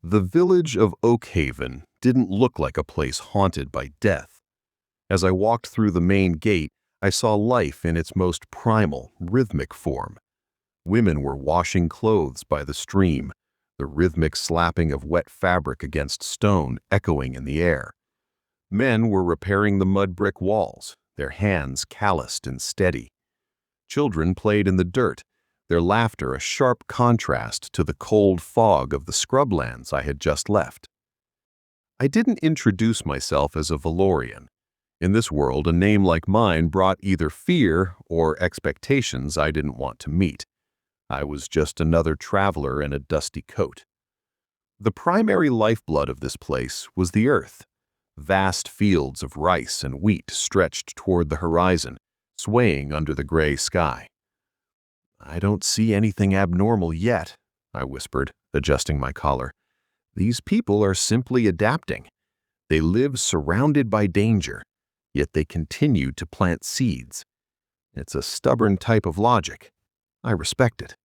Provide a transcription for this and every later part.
The village of Oakhaven didn't look like a place haunted by death. As I walked through the main gate, I saw life in its most primal, rhythmic form. Women were washing clothes by the stream, the rhythmic slapping of wet fabric against stone echoing in the air. Men were repairing the mud brick walls, their hands calloused and steady. Children played in the dirt, their laughter a sharp contrast to the cold fog of the scrublands I had just left. I didn't introduce myself as a Valorian. In this world, a name like mine brought either fear or expectations I didn't want to meet. I was just another traveler in a dusty coat. The primary lifeblood of this place was the earth. Vast fields of rice and wheat stretched toward the horizon, swaying under the gray sky. "I don't see anything abnormal yet," I whispered, adjusting my collar. "These people are simply adapting. They live surrounded by danger, yet they continue to plant seeds. It's a stubborn type of logic. I respect it."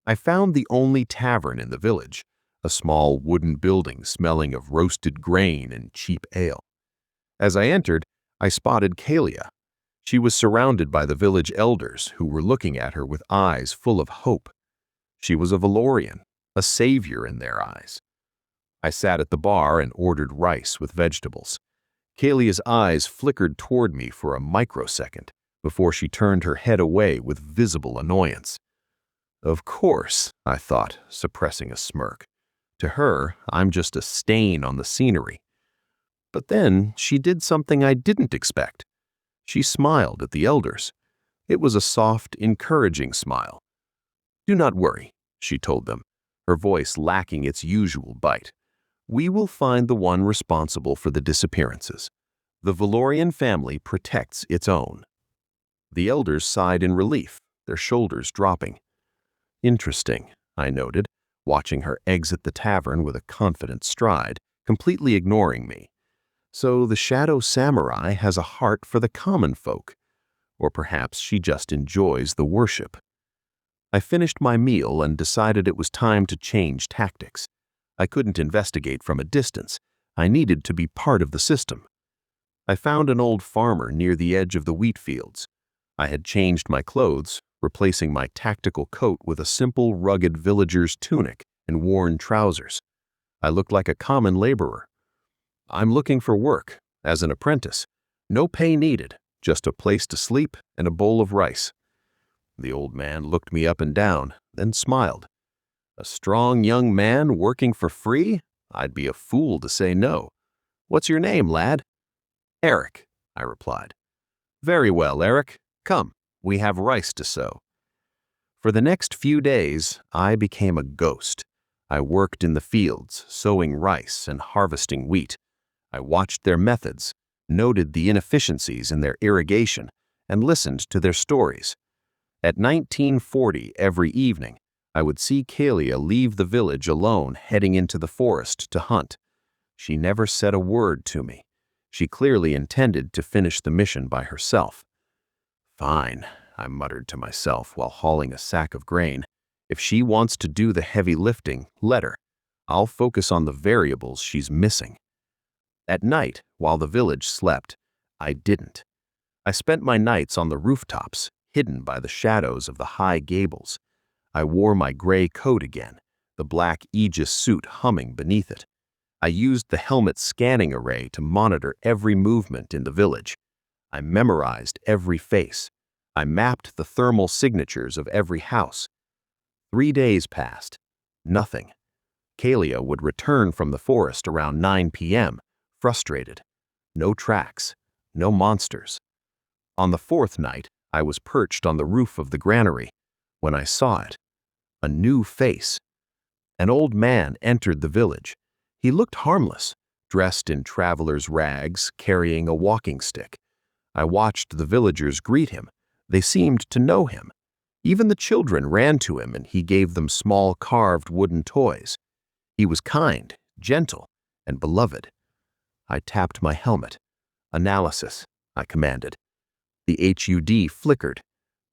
I found the only tavern in the village, a small wooden building smelling of roasted grain and cheap ale. As I entered, I spotted Kalia. She was surrounded by the village elders who were looking at her with eyes full of hope. She was a Valorian, a savior in their eyes. I sat at the bar and ordered rice with vegetables. Kalia's eyes flickered toward me for a microsecond before she turned her head away with visible annoyance. Of course, I thought, suppressing a smirk. To her, I'm just a stain on the scenery. But then she did something I didn't expect. She smiled at the elders. It was a soft, encouraging smile. "Do not worry," she told them, her voice lacking its usual bite. "We will find the one responsible for the disappearances. The Valorian family protects its own." The elders sighed in relief, their shoulders dropping. "Interesting," I noted, watching her exit the tavern with a confident stride, completely ignoring me. "So the Shadow Samurai has a heart for the common folk. Or perhaps she just enjoys the worship." I finished my meal and decided it was time to change tactics. I couldn't investigate from a distance. I needed to be part of the system. I found an old farmer near the edge of the wheat fields. I had changed my clothes, replacing my tactical coat with a simple, rugged villager's tunic and worn trousers. I looked like a common laborer. "I'm looking for work, as an apprentice. No pay needed, just a place to sleep and a bowl of rice." The old man looked me up and down, then smiled. "A strong young man working for free? I'd be a fool to say no. What's your name, lad?" "Aric," I replied. "Very well, Aric. Come, we have rice to sow." For the next few days, I became a ghost. I worked in the fields, sowing rice and harvesting wheat. I watched their methods, noted the inefficiencies in their irrigation, and listened to their stories. At 1940 every evening, I would see Kalia leave the village alone, heading into the forest to hunt. She never said a word to me. She clearly intended to finish the mission by herself. "Fine," I muttered to myself while hauling a sack of grain. "If she wants to do the heavy lifting, let her. I'll focus on the variables she's missing." At night, while the village slept, I didn't. I spent my nights on the rooftops, hidden by the shadows of the high gables. I wore my gray coat again, the black Aegis suit humming beneath it. I used the helmet scanning array to monitor every movement in the village. I memorized every face. I mapped the thermal signatures of every house. 3 days passed. Nothing. Kalia would return from the forest around 9 p.m., frustrated. No tracks. No monsters. On the 4th night, I was perched on the roof of the granary when I saw it. A new face. An old man entered the village. He looked harmless, dressed in traveler's rags, carrying a walking stick. I watched the villagers greet him. They seemed to know him. Even the children ran to him and he gave them small carved wooden toys. He was kind, gentle, and beloved. I tapped my helmet. "Analysis," I commanded. The HUD flickered.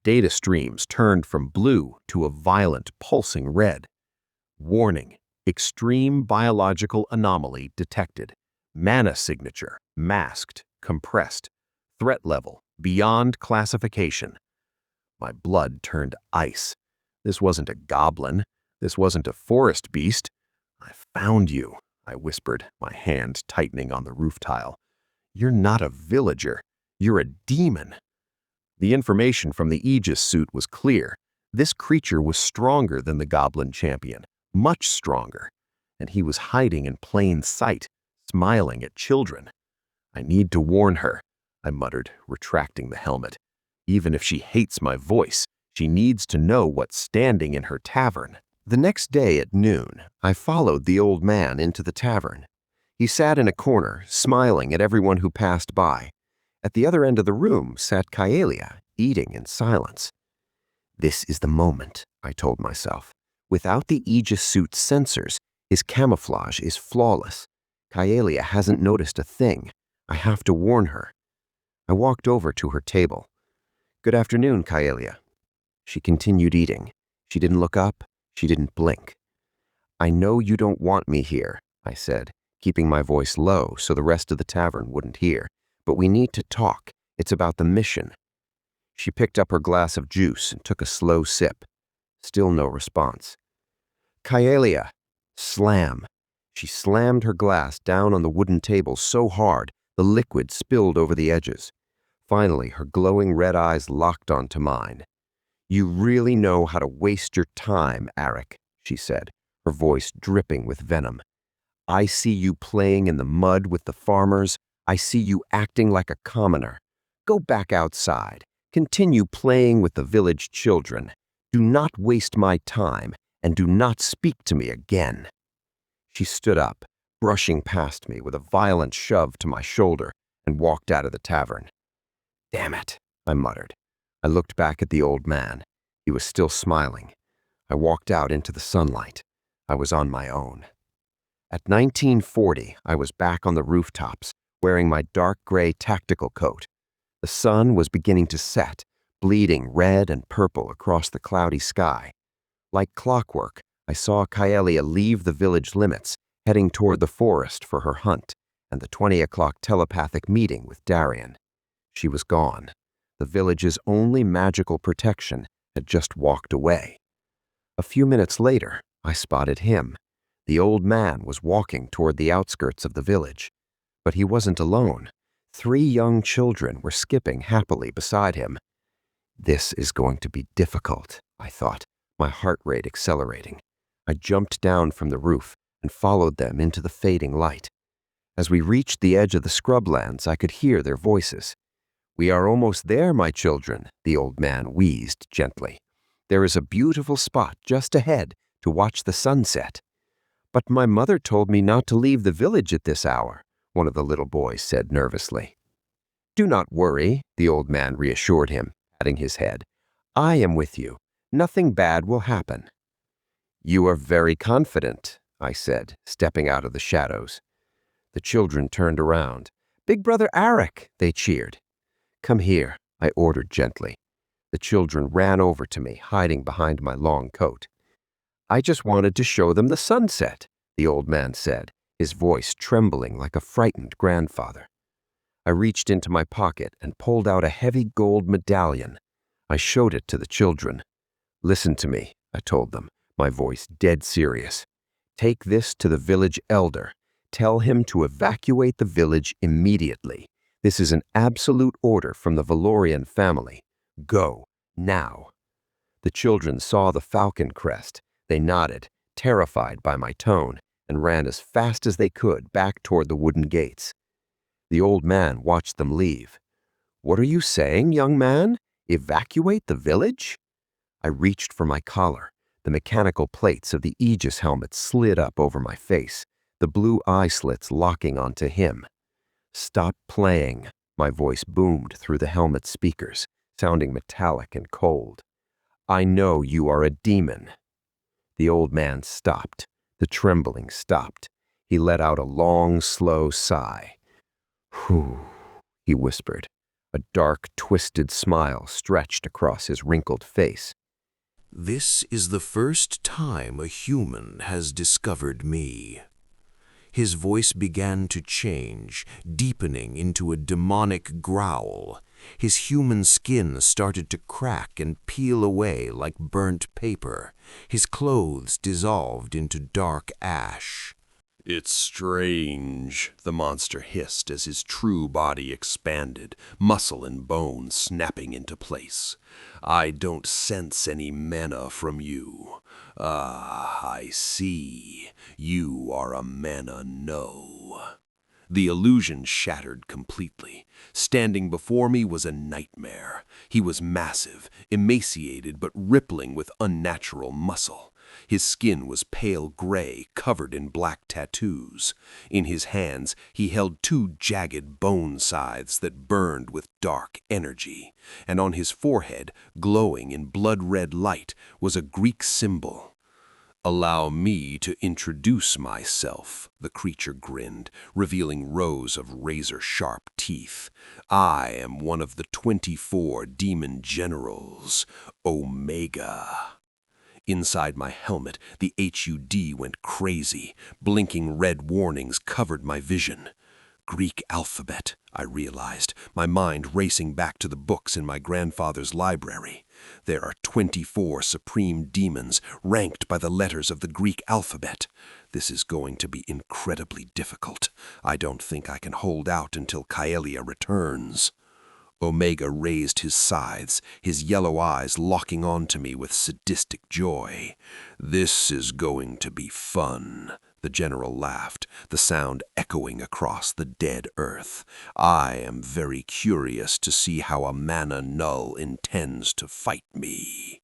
Data streams turned from blue to a violent, pulsing red. "Warning, Extreme biological anomaly detected. Mana signature, masked, compressed. Threat level, beyond classification. My blood turned ice. This wasn't a goblin. This wasn't a forest beast. I found you, I whispered, my hand tightening on the roof tile. You're not a villager. You're a demon. The information from the Aegis suit was clear. This creature was stronger than the goblin champion, much stronger, and he was hiding in plain sight, smiling at children. I need to warn her, I muttered, retracting the helmet. Even if she hates my voice, she needs to know what's standing in her tavern. The next day at noon, I followed the old man into the tavern. He sat in a corner, smiling at everyone who passed by. At the other end of the room sat Kaelia, eating in silence. This is the moment, I told myself. Without the Aegis suit's sensors, his camouflage is flawless. Kaelia hasn't noticed a thing. I have to warn her. I walked over to her table. Good afternoon, Kaelia. She continued eating. She didn't look up. She didn't blink. I know you don't want me here, I said, keeping my voice low so the rest of the tavern wouldn't hear. But we need to talk. It's about the mission. She picked up her glass of juice and took a slow sip. Still no response. Kaelia. Slam. She slammed her glass down on the wooden table so hard the liquid spilled over the edges. Finally, her glowing red eyes locked onto mine. You really know how to waste your time, Aric, she said, her voice dripping with venom. I see you playing in the mud with the farmers. I see you acting like a commoner. Go back outside. Continue playing with the village children. Do not waste my time, and do not speak to me again. She stood up, brushing past me with a violent shove to my shoulder, and walked out of the tavern. Damn it, I muttered. I looked back at the old man. He was still smiling. I walked out into the sunlight. I was on my own. At 1940, I was back on the rooftops, wearing my dark gray tactical coat. The sun was beginning to set, bleeding red and purple across the cloudy sky. Like clockwork, I saw Kaelia leave the village limits, heading toward the forest for her hunt and the 20 o'clock telepathic meeting with Darian. She was gone. The village's only magical protection had just walked away. A few minutes later, I spotted him. The old man was walking toward the outskirts of the village. But he wasn't alone. 3 young children were skipping happily beside him. This is going to be difficult, I thought, my heart rate accelerating. I jumped down from the roof and followed them into the fading light. As we reached the edge of the scrublands, I could hear their voices. We are almost there, my children, the old man wheezed gently. There is a beautiful spot just ahead to watch the sunset. But my mother told me not to leave the village at this hour, one of the little boys said nervously. Do not worry, the old man reassured him, patting his head. I am with you. Nothing bad will happen. You are very confident, I said, stepping out of the shadows. The children turned around. Big Brother Aric, they cheered. Come here, I ordered gently. The children ran over to me, hiding behind my long coat. I just wanted to show them the sunset, the old man said, his voice trembling like a frightened grandfather. I reached into my pocket and pulled out a heavy gold medallion. I showed it to the children. Listen to me, I told them, my voice dead serious. Take this to the village elder. Tell him to evacuate the village immediately. This is an absolute order from the Valorian family. Go, now. The children saw the falcon crest. They nodded, terrified by my tone, and ran as fast as they could back toward the wooden gates. The old man watched them leave. What are you saying, young man? Evacuate the village? I reached for my collar. The mechanical plates of the Aegis helmet slid up over my face, the blue eye slits locking onto him. Stop playing, my voice boomed through the helmet speakers, sounding metallic and cold. I know you are a demon. The old man stopped. The trembling stopped. He let out a long, slow sigh. Whew, he whispered. A dark, twisted smile stretched across his wrinkled face. This is the first time a human has discovered me. His voice began to change, deepening into a demonic growl. His human skin started to crack and peel away like burnt paper. His clothes dissolved into dark ash. "It's strange," the monster hissed as his true body expanded, muscle and bone snapping into place. "I don't sense any mana from you. Ah, I see. You are a mana no." The illusion shattered completely. Standing before me was a nightmare. He was massive, emaciated but rippling with unnatural muscle. His skin was pale gray, covered in black tattoos. In his hands, he held two jagged bone scythes that burned with dark energy. And on his forehead, glowing in blood-red light, was a Greek symbol. "Allow me to introduce myself," the creature grinned, revealing rows of razor-sharp teeth. "I am one of the 24 demon generals, Omega." Inside my helmet, the HUD went crazy. Blinking red warnings covered my vision. Greek alphabet, I realized, my mind racing back to the books in my grandfather's library. There are 24 supreme demons ranked by the letters of the Greek alphabet. This is going to be incredibly difficult. I don't think I can hold out until Kaelia returns. Omega raised his scythes, his yellow eyes locking onto me with sadistic joy. "This is going to be fun," the general laughed, the sound echoing across the dead earth. "I am very curious to see how a mana null intends to fight me."